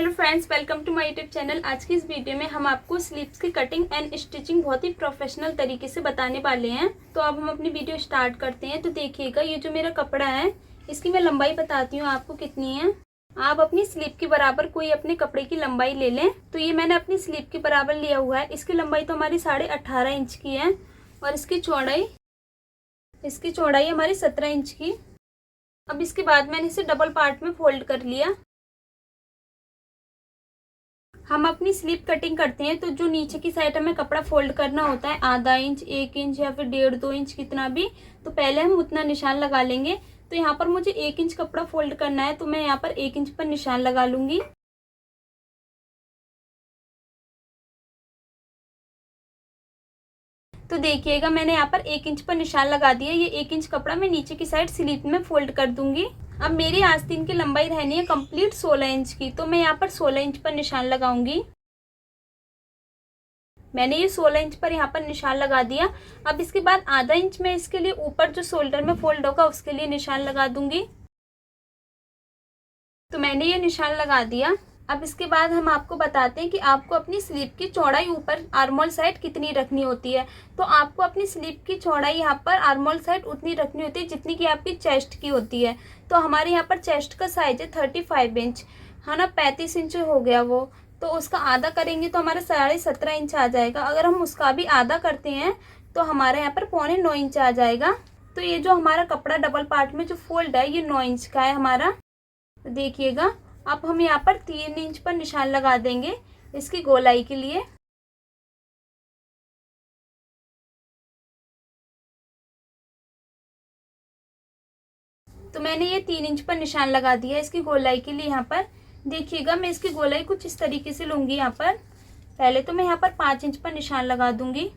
Hello friends, welcome to my YouTube channel. आज की इस वीडियो में हम आपको स्लीव्स की कटिंग एंड स्टिचिंग बहुत ही प्रोफेशनल तरीके से बताने वाले हैं। तो अब हम अपनी वीडियो स्टार्ट करते हैं। तो देखिएगा, ये जो मेरा कपड़ा है इसकी मैं लंबाई बताती हूँ आपको कितनी है। आप अपनी स्लीव के बराबर कोई अपने कपड़े की लंबाई ले लें। तो ये मैंने अपनी स्लीव के बराबर लिया हुआ है। इसकी लंबाई तो हमारी 18.5 इंच की है और इसकी चौड़ाई हमारी 17 इंच की। अब इसके बाद मैंने इसे डबल पार्ट में फोल्ड कर लिया। हम अपनी स्लीव कटिंग करते हैं तो जो नीचे की साइड हमें कपड़ा फोल्ड करना होता है, आधा इंच, 1 इंच या फिर 1.5-2 इंच, कितना भी, तो पहले हम उतना निशान लगा लेंगे। तो यहाँ पर मुझे 1 इंच कपड़ा फोल्ड करना है तो मैं यहाँ पर 1 इंच पर निशान लगा लूंगी। तो देखिएगा, मैंने यहाँ पर 1 इंच पर निशान लगा दिया। ये 1 इंच कपड़ा मैं नीचे की साइड स्लीव में फोल्ड कर दूंगी। अब मेरी आस्तीन की लंबाई रहनी है कंप्लीट 16 इंच की, तो मैं यहाँ पर 16 इंच पर निशान लगाऊंगी। मैंने ये 16 इंच पर यहाँ पर निशान लगा दिया। अब इसके बाद आधा इंच मैं इसके लिए ऊपर जो शोल्डर में फोल्ड होगा उसके लिए निशान लगा दूंगी। तो मैंने ये निशान लगा दिया। अब इसके बाद हम आपको बताते हैं कि आपको अपनी स्लीव की चौड़ाई ऊपर आर्मोल साइड कितनी रखनी होती है। तो आपको अपनी स्लीव की चौड़ाई यहाँ पर आर्मोल साइड उतनी रखनी होती है जितनी कि आपकी चेस्ट की होती है। तो हमारे यहाँ पर चेस्ट का साइज है 35 इंच, है ना, 35 इंच हो गया वो। तो उसका आधा करेंगे तो हमारा 17.5 इंच आ जाएगा। अगर हम उसका भी आधा करते हैं तो हमारे यहाँ पर 8.25 इंच आ जाएगा। तो ये जो हमारा कपड़ा डबल पार्ट में जो फोल्ड है ये 9 इंच का है हमारा। तो देखिएगा, अब हम यहाँ पर 3 इंच पर निशान लगा देंगे इसकी गोलाई के लिए। तो मैंने ये 3 इंच पर निशान लगा दिया इसकी गोलाई के लिए। यहाँ पर देखिएगा, मैं इसकी गोलाई कुछ इस तरीके से लूंगी। यहाँ पर पहले तो मैं यहाँ पर 5 इंच पर निशान लगा दूंगी।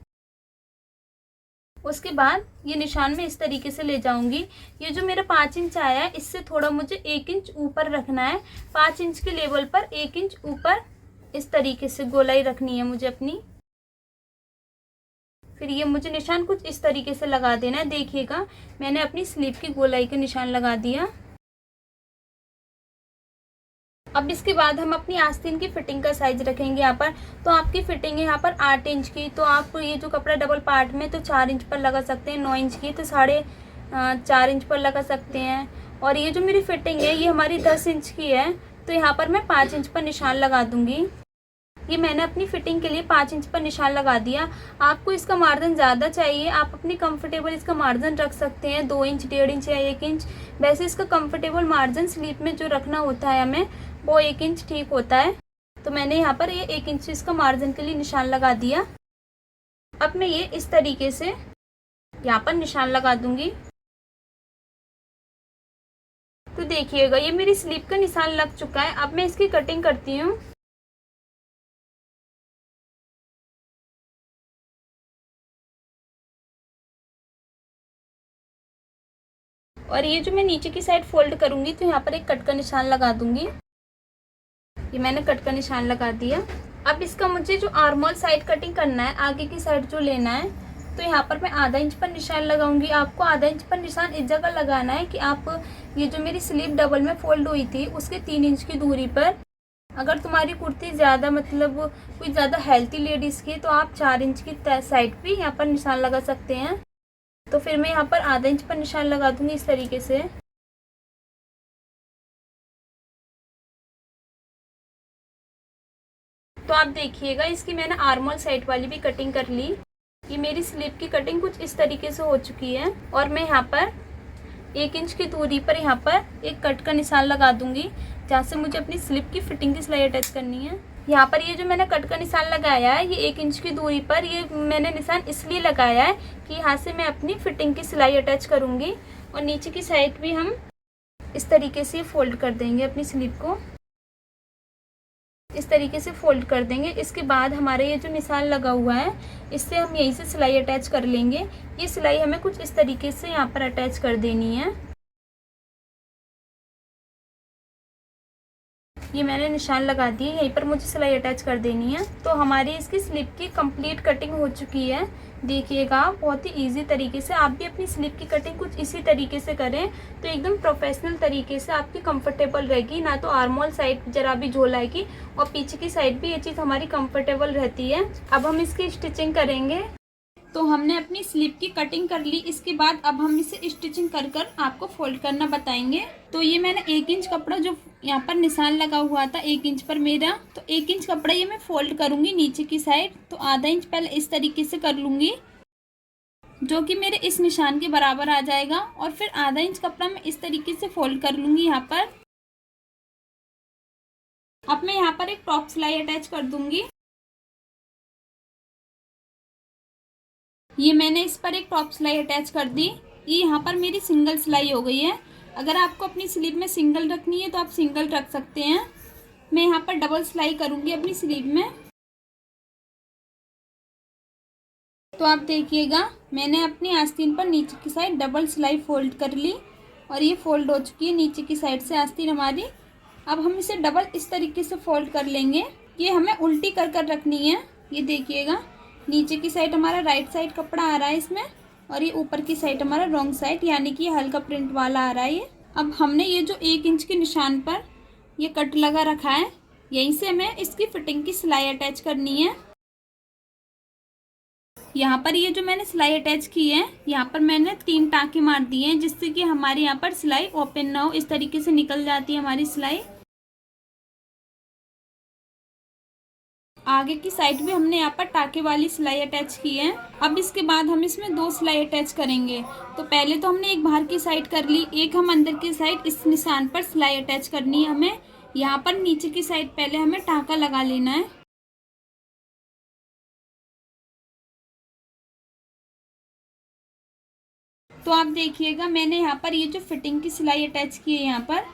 उसके बाद ये निशान में इस तरीके से ले जाऊंगी। ये जो मेरा 5 इंच आया है इससे थोड़ा मुझे 1 इंच ऊपर रखना है। 5 इंच के लेवल पर 1 इंच ऊपर इस तरीके से गोलाई रखनी है मुझे अपनी। फिर ये मुझे निशान कुछ इस तरीके से लगा देना है। देखिएगा, मैंने अपनी स्लीव की गोलाई का निशान लगा दिया। अब इसके बाद हम अपनी आस्तीन की फिटिंग का साइज रखेंगे यहाँ पर। तो आपकी फिटिंग है यहाँ पर 8 इंच की। तो आप ये जो कपड़ा डबल पार्ट में तो 4 इंच पर लगा सकते हैं। 9 इंच की तो 4.5 इंच पर लगा सकते हैं। और ये जो मेरी फिटिंग है ये हमारी 10 इंच की है। तो यहाँ पर मैं 5 इंच पर निशान लगा दूंगी। ये मैंने अपनी फिटिंग के लिए 5 इंच पर निशान लगा दिया। आपको इसका मार्जिन ज़्यादा चाहिए, आप अपनी कंफर्टेबल इसका मार्जिन रख सकते हैं 2 इंच, 1.5 इंच या 1 इंच। वैसे इसका कंफर्टेबल मार्जिन स्लीव में जो रखना होता है हमें, वो 1 इंच ठीक होता है। तो मैंने यहाँ पर ये 1 इंच इसका मार्जिन के लिए निशान लगा दिया। अब मैं ये इस तरीके से यहाँ पर निशान लगा दूंगी। तो देखिएगा, ये मेरी स्लीव का निशान लग चुका है। अब मैं इसकी कटिंग करती हूँ। और ये जो मैं नीचे की साइड फोल्ड करूंगी तो यहाँ पर एक कट का निशान लगा दूंगी। ये मैंने कट का निशान लगा दिया। अब इसका मुझे जो आर्मोल साइड कटिंग करना है, आगे की साइड जो लेना है, तो यहाँ पर मैं आधा इंच पर निशान लगाऊंगी। आपको आधा इंच पर निशान इस जगह लगाना है कि आप ये जो मेरी स्लीव डबल में फोल्ड हुई थी उसके 3 इंच की दूरी पर। अगर तुम्हारी कुर्ती ज़्यादा मतलब कोई ज़्यादा हेल्थी लेडीज़ की तो आप 4 इंच की साइड भी यहाँ पर निशान लगा सकते हैं। तो फिर मैं यहाँ पर आधा इंच पर निशान लगा दूंगी इस तरीके से। तो आप देखिएगा, इसकी मैंने आर्मोल साइड वाली भी कटिंग कर ली। ये मेरी स्लीव की कटिंग कुछ इस तरीके से हो चुकी है। और मैं यहाँ पर 1 इंच की दूरी पर यहाँ पर एक कट का निशान लगा दूंगी, जहाँ से मुझे अपनी स्लीव की फिटिंग की सिलाई अटैच करनी है। यहाँ पर ये जो मैंने कट का निशान लगाया है ये 1 इंच की दूरी पर, ये मैंने निशान इसलिए लगाया है कि यहाँ से मैं अपनी फिटिंग की सिलाई अटैच करूँगी। और नीचे की साइड भी हम इस तरीके से फोल्ड कर देंगे अपनी स्लीव को, इस तरीके से फोल्ड कर देंगे। इसके बाद हमारे ये जो निशान लगा हुआ है इससे हम यहीं से सिलाई अटैच कर लेंगे। ये सिलाई हमें कुछ इस तरीके से यहाँ पर अटैच कर देनी है। ये मैंने निशान लगा दिए, यहीं पर मुझे सिलाई अटैच कर देनी है। तो हमारी इसकी स्लिप की कंप्लीट कटिंग हो चुकी है। देखिएगा बहुत ही इजी तरीके से आप भी अपनी स्लिप की कटिंग कुछ इसी तरीके से करें तो एकदम प्रोफेशनल तरीके से आपकी कंफर्टेबल रहेगी। ना तो आर्मोल साइड जरा भी झोल आएगी और पीछे की साइड भी ये चीज़ हमारी कंफर्टेबल रहती है। अब हम इसकी स्टिचिंग करेंगे। तो हमने अपनी स्लीव की कटिंग कर ली। इसके बाद अब हम इसे स्टिचिंग कर कर आपको फोल्ड करना बताएंगे। तो ये मैंने 1 इंच कपड़ा जो यहाँ पर निशान लगा हुआ था 1 इंच पर मेरा, तो 1 इंच कपड़ा ये मैं फोल्ड करूंगी नीचे की साइड। तो आधा इंच पहले इस तरीके से कर लूंगी जो कि मेरे इस निशान के बराबर आ जाएगा, और फिर आधा इंच कपड़ा मैं इस तरीके से फोल्ड कर लूंगी यहाँ पर। अब मैं यहाँ पर एक टॉप सिलाई अटैच कर दूंगी। ये मैंने इस पर एक टॉप सिलाई अटैच कर दी। ये यहाँ पर मेरी सिंगल सिलाई हो गई है। अगर आपको अपनी स्लीव में सिंगल रखनी है तो आप सिंगल रख सकते हैं। मैं यहाँ पर डबल सिलाई करूँगी अपनी स्लीव में। तो आप देखिएगा मैंने अपनी आस्तीन पर नीचे की साइड डबल सिलाई फोल्ड कर ली और ये फोल्ड हो चुकी है नीचे की साइड से आस्तीन हमारी। अब हम इसे डबल इस तरीके से फोल्ड कर लेंगे। ये हमें उल्टी कर कर रखनी है। ये देखिएगा नीचे की साइड हमारा राइट साइड कपड़ा आ रहा है इसमें, और ये ऊपर की साइड हमारा रॉन्ग साइड, यानी कि हल्का प्रिंट वाला आ रहा है ये। अब हमने ये जो 1 इंच के निशान पर ये कट लगा रखा है, यहीं से हमें इसकी फिटिंग की सिलाई अटैच करनी है। यहाँ पर ये जो मैंने सिलाई अटैच की है, यहाँ पर मैंने 3 टाँके मार दिए हैं जिससे कि हमारे यहाँ पर सिलाई ओपन ना हो। इस तरीके से निकल जाती है हमारी सिलाई। आगे की साइड भी हमने यहाँ पर टाके वाली सिलाई अटैच की है। अब इसके बाद हम इसमें 2 सिलाई अटैच करेंगे। तो पहले तो हमने एक बाहर की साइड कर ली, एक हम अंदर की साइड इस निशान पर सिलाई अटैच करनी है हमें। यहाँ पर नीचे की साइड पहले हमें टाका लगा लेना है। तो आप देखिएगा मैंने यहाँ पर ये जो फिटिंग की सिलाई अटैच की है यहाँ पर,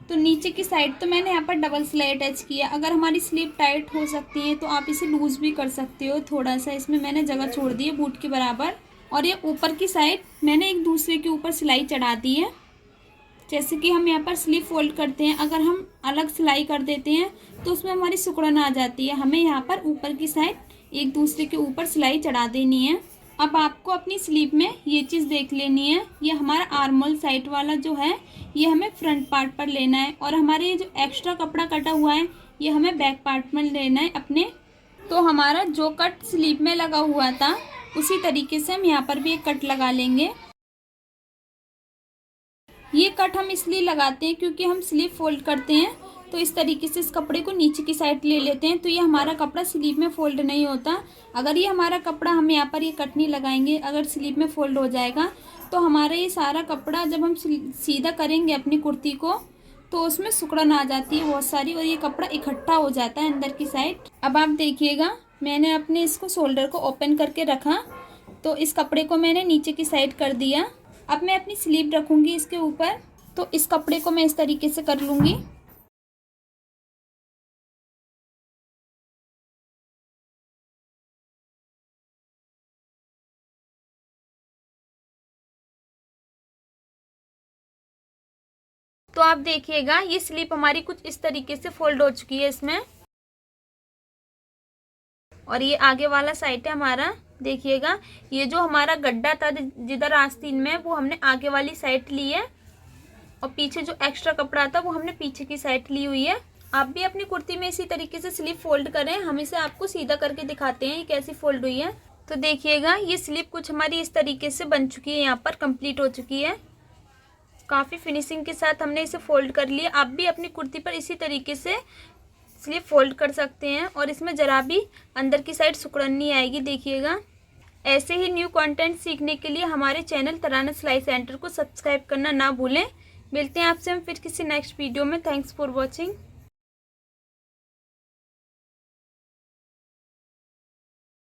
तो नीचे की साइड तो मैंने यहाँ पर डबल सिलाई अटैच किया। अगर हमारी स्लीव टाइट हो सकती है तो आप इसे लूज भी कर सकते हो। थोड़ा सा इसमें मैंने जगह छोड़ दी है बूट के बराबर। और ये ऊपर की साइड मैंने एक दूसरे के ऊपर सिलाई चढ़ा दी है। जैसे कि हम यहाँ पर स्लीव फोल्ड करते हैं, अगर हम अलग सिलाई कर देते हैं तो उसमें हमारी सिकुड़न आ जाती है। हमें यहाँ पर ऊपर की साइड एक दूसरे के ऊपर सिलाई चढ़ा देनी है। अब आपको अपनी स्लीव में ये चीज़ देख लेनी है, ये हमारा आर्मोल साइड वाला जो है ये हमें फ्रंट पार्ट पर लेना है, और हमारे ये जो एक्स्ट्रा कपड़ा कटा हुआ है ये हमें बैक पार्ट में लेना है अपने। तो हमारा जो कट स्लीव में लगा हुआ था उसी तरीके से हम यहाँ पर भी एक कट लगा लेंगे। ये कट हम इसलिए लगाते हैं क्योंकि हम स्लीव फोल्ड करते हैं तो इस तरीके से इस कपड़े को नीचे की साइड ले लेते हैं, तो ये हमारा कपड़ा स्लीव में फोल्ड नहीं होता। अगर ये हमारा कपड़ा हम यहाँ पर ये कट नहीं लगाएंगे, अगर स्लीव में फोल्ड हो जाएगा तो हमारा ये सारा कपड़ा जब हम सीधा करेंगे अपनी कुर्ती को तो उसमें सिकुड़न आ जाती है बहुत सारी, और ये कपड़ा इकट्ठा हो जाता है अंदर की साइड। अब आप देखिएगा मैंने अपने इसको शोल्डर को ओपन करके रखा, तो इस कपड़े को मैंने नीचे की साइड कर दिया। अब मैं अपनी स्लीव रखूँगी इसके ऊपर, तो इस कपड़े को मैं इस तरीके से कर लूँगी। तो आप देखिएगा ये स्लीप हमारी कुछ इस तरीके से फोल्ड हो चुकी है इसमें, और ये आगे वाला साइड है हमारा। देखिएगा ये जो हमारा गड्ढा था जिधर आस्तीन में वो हमने आगे वाली साइड ली है, और पीछे जो एक्स्ट्रा कपड़ा था वो हमने पीछे की साइड ली हुई है। आप भी अपनी कुर्ती में इसी तरीके से स्लीव फोल्ड करें। हम इसे आपको सीधा करके दिखाते हैं ये कैसी फोल्ड हुई है। तो देखिएगा ये स्लीव कुछ हमारी इस तरीके से बन चुकी है, यहाँ पर कंप्लीट हो चुकी है। काफ़ी फिनिशिंग के साथ हमने इसे फोल्ड कर लिया। आप भी अपनी कुर्ती पर इसी तरीके से स्लीव फोल्ड कर सकते हैं और इसमें ज़रा भी अंदर की साइड सिकुड़न नहीं आएगी। देखिएगा ऐसे ही न्यू कंटेंट सीखने के लिए हमारे चैनल तराना सिलाई सेंटर को सब्सक्राइब करना ना भूलें। मिलते हैं आपसे हम फिर किसी नेक्स्ट वीडियो में। Thanks for watching.